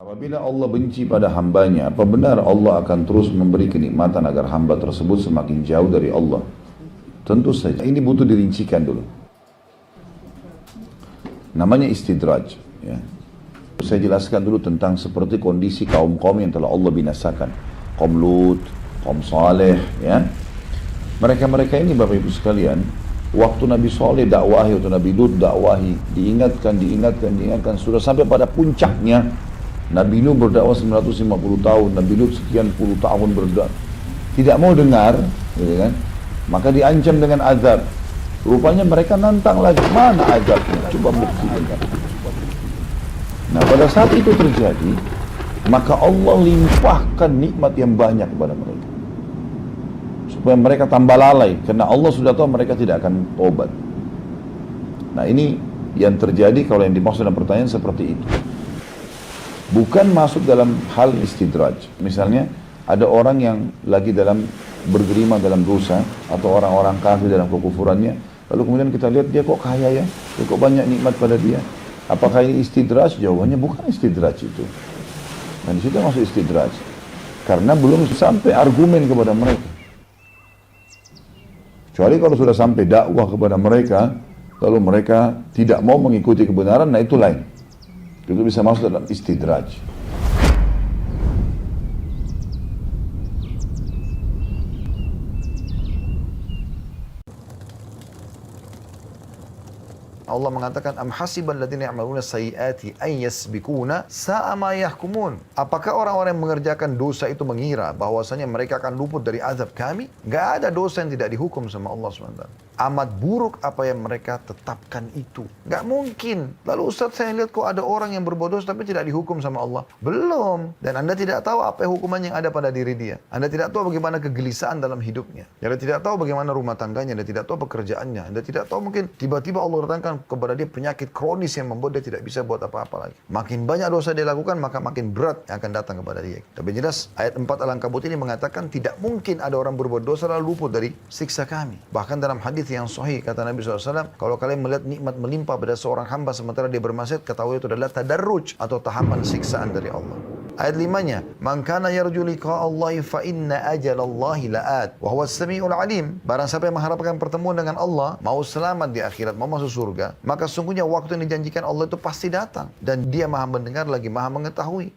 Apabila Allah benci pada hambanya, apa benar Allah akan terus memberi kenikmatan agar hamba tersebut semakin jauh dari Allah? Tentu saja. Ini butuh dirincikan dulu. Namanya istidraj. Ya. Saya jelaskan dulu tentang seperti kondisi kaum-kaum yang telah Allah binasakan. Kaum Lut, kaum Saleh. Ya. Mereka-mereka ini Bapak Ibu sekalian, waktu Nabi Saleh dakwahi, waktu Nabi Lut dakwahi, diingatkan, sudah sampai pada puncaknya. Nabi Nuh berdakwah 950 tahun, Nabi Lut sekian puluh tahun berdakwah. Tidak mau dengar, gitu kan? Maka diancam dengan azab. Rupanya mereka nantang lagi, mana azabnya? Coba buktikan. Nah, pada saat itu terjadi, maka Allah limpahkan nikmat yang banyak kepada mereka. Supaya mereka tambah lalai, karena Allah sudah tahu mereka tidak akan tobat. Nah, ini yang terjadi kalau yang dimaksud dalam pertanyaan seperti itu. Bukan masuk dalam hal istidraj. Misalnya ada orang yang lagi bergerima dalam dosa atau orang-orang kafir dalam kekufurannya, lalu kemudian kita lihat dia kok kaya ya, dia kok banyak nikmat pada dia. Apakah ini istidraj? Jawabannya bukan istidraj itu. Dan di situ masuk istidraj. Karena belum sampai argumen kepada mereka. Kecuali kalau sudah sampai dakwah kepada mereka, lalu mereka tidak mau mengikuti kebenaran, nah itu lain. Itu bisa masuk dalam istidraj. Allah mengatakan am hasibal ladzina ya'maluna sayyiati ay yasbikuna sa'a ma yahkumun. Apakah orang-orang yang mengerjakan dosa itu mengira bahwasanya mereka akan luput dari azab kami? Gak ada dosa yang tidak dihukum sama Allah SWT. Amat buruk apa yang mereka tetapkan itu. Gak mungkin. Lalu Ustaz, saya lihat kok ada orang yang berbuat dosa tapi tidak dihukum sama Allah. Belum. Dan Anda tidak tahu apa hukuman yang ada pada diri dia. Anda tidak tahu bagaimana kegelisahan dalam hidupnya. Anda tidak tahu bagaimana rumah tangganya. Anda tidak tahu pekerjaannya. Anda tidak tahu mungkin tiba-tiba Allah datangkan kepada dia penyakit kronis yang membuat dia tidak bisa buat apa-apa lagi. Makin banyak dosa dia lakukan, maka makin berat yang akan datang kepada dia. Tapi jelas ayat 4 Al-Ankabut ini mengatakan tidak mungkin ada orang berbuat dosa lalu luput dari siksa kami. Bahkan dalam hadis yang sahih kata Nabi SAW, kalau kalian melihat nikmat melimpah pada seorang hamba sementara dia bermaksiat, ketahui itu adalah tadarruj atau tahapan siksaan dari Allah. Ayat 5-nya, man kana yarju liqa Allahi fa inna ajalallahi la'at wa huwas samiul alim. Barang siapa yang mengharapkan pertemuan dengan Allah, mau selamat di akhirat, mau masuk surga, maka sungguhnya waktu yang dijanjikan Allah itu pasti datang dan dia Maha mendengar lagi Maha mengetahui.